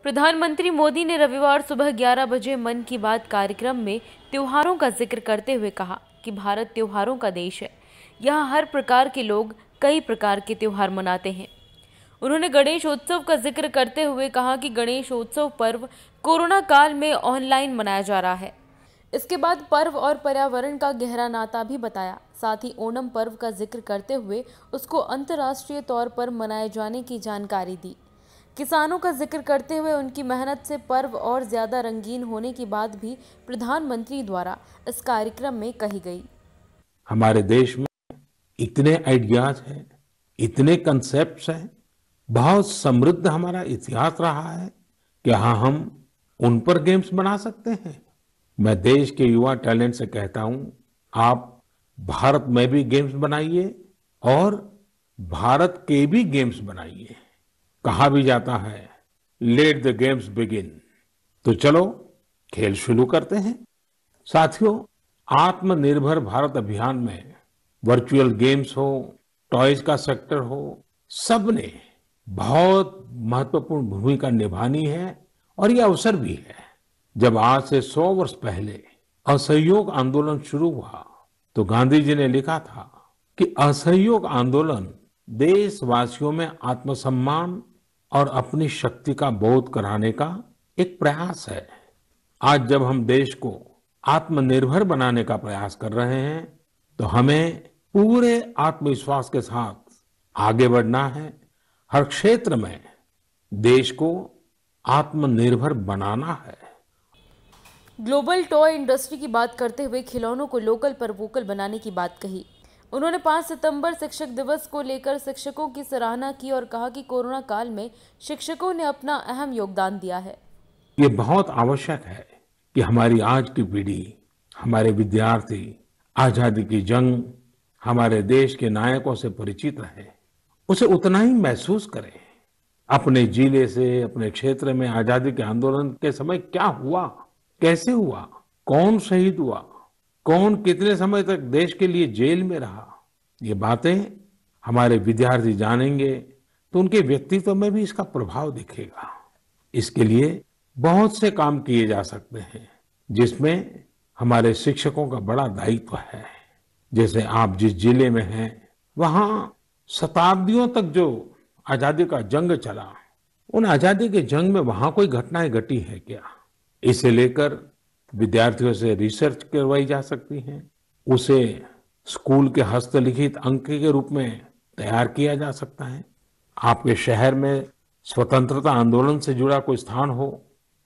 प्रधानमंत्री मोदी ने रविवार सुबह 11 बजे मन की बात कार्यक्रम में त्योहारों का जिक्र करते हुए कहा कि भारत त्योहारों का देश है। यहाँ हर प्रकार के लोग कई प्रकार के त्योहार मनाते हैं। उन्होंने गणेशोत्सव का जिक्र करते हुए कहा कि गणेशोत्सव पर्व कोरोना काल में ऑनलाइन मनाया जा रहा है। इसके बाद पर्व और पर्यावरण का गहरा नाता भी बताया। साथ ही ओणम पर्व का जिक्र करते हुए उसको अंतर्राष्ट्रीय तौर पर मनाए जाने की जानकारी दी। किसानों का जिक्र करते हुए उनकी मेहनत से पर्व और ज्यादा रंगीन होने की बात भी प्रधानमंत्री द्वारा इस कार्यक्रम में कही गई। हमारे देश में इतने आइडियाज हैं, इतने कंसेप्ट्स हैं, बहुत समृद्ध हमारा इतिहास रहा है। क्या हम उन पर गेम्स बना सकते हैं? मैं देश के युवा टैलेंट से कहता हूं, आप भारत में भी गेम्स बनाइए और भारत के भी गेम्स बनाइए। कहा भी जाता है, लेट द गेम्स बिगिन। तो चलो खेल शुरू करते हैं। साथियों, आत्मनिर्भर भारत अभियान में वर्चुअल गेम्स हो, टॉयज का सेक्टर हो, सबने बहुत महत्वपूर्ण भूमिका निभानी है और ये अवसर भी है। जब आज से 100 वर्ष पहले असहयोग आंदोलन शुरू हुआ तो गांधी जी ने लिखा था कि असहयोग आंदोलन देशवासियों में आत्मसम्मान और अपनी शक्ति का बोध कराने का एक प्रयास है। आज जब हम देश को आत्मनिर्भर बनाने का प्रयास कर रहे हैं तो हमें पूरे आत्मविश्वास के साथ आगे बढ़ना है। हर क्षेत्र में देश को आत्मनिर्भर बनाना है। ग्लोबल टॉय इंडस्ट्री की बात करते हुए खिलौनों को लोकल पर वोकल बनाने की बात कही। उन्होंने 5 सितंबर शिक्षक दिवस को लेकर शिक्षकों की सराहना की और कहा कि कोरोना काल में शिक्षकों ने अपना अहम योगदान दिया है। ये बहुत आवश्यक है कि हमारी आज की पीढ़ी, हमारे विद्यार्थी आजादी की जंग, हमारे देश के नायकों से परिचित रहे, उसे उतना ही महसूस करें। अपने जिले से, अपने क्षेत्र में आजादी के आंदोलन के समय क्या हुआ, कैसे हुआ, कौन शहीद हुआ, कौन कितने समय तक देश के लिए जेल में रहा, ये बातें हमारे विद्यार्थी जानेंगे तो उनके व्यक्तित्व में भी इसका प्रभाव दिखेगा। इसके लिए बहुत से काम किए जा सकते हैं जिसमें हमारे शिक्षकों का बड़ा दायित्व है। जैसे आप जिस जिले में हैं, वहां शताब्दियों तक जो आजादी का जंग चला, उन आजादी के जंग में वहां कोई घटनाएं घटी है क्या? इसे लेकर विद्यार्थियों से रिसर्च करवाई जा सकती है। उसे स्कूल के हस्तलिखित अंक के रूप में तैयार किया जा सकता है। आपके शहर में स्वतंत्रता आंदोलन से जुड़ा कोई स्थान हो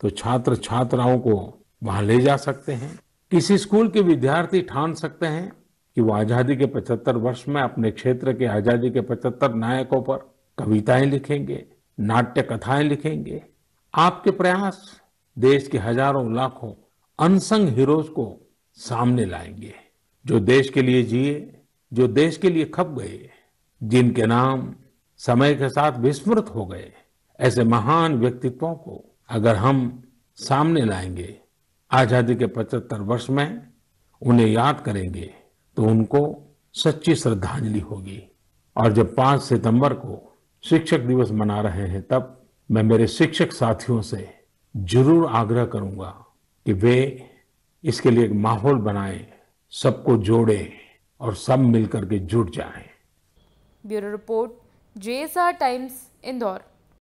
तो छात्र छात्राओं को वहां ले जा सकते हैं। किसी स्कूल के विद्यार्थी ठान सकते हैं कि वो आजादी के 75 वर्ष में अपने क्षेत्र के आजादी के 75 नायकों पर कविताएं लिखेंगे, नाट्य कथाएं लिखेंगे। आपके प्रयास देश के हजारों लाखों अनसंग हीरोज को सामने लाएंगे, जो देश के लिए जिए, जो देश के लिए खप गए, जिनके नाम समय के साथ विस्मृत हो गए। ऐसे महान व्यक्तित्वों को अगर हम सामने लाएंगे, आजादी के 75 वर्ष में उन्हें याद करेंगे तो उनको सच्ची श्रद्धांजलि होगी। और जब 5 सितंबर को शिक्षक दिवस मना रहे हैं, तब मैं मेरे शिक्षक साथियों से जरूर आग्रह करूंगा कि वे इसके लिए एक माहौल बनाएं, सबको जोड़ें और सब मिलकर के जुट जाएं। Bureau report, JSR times, Indore.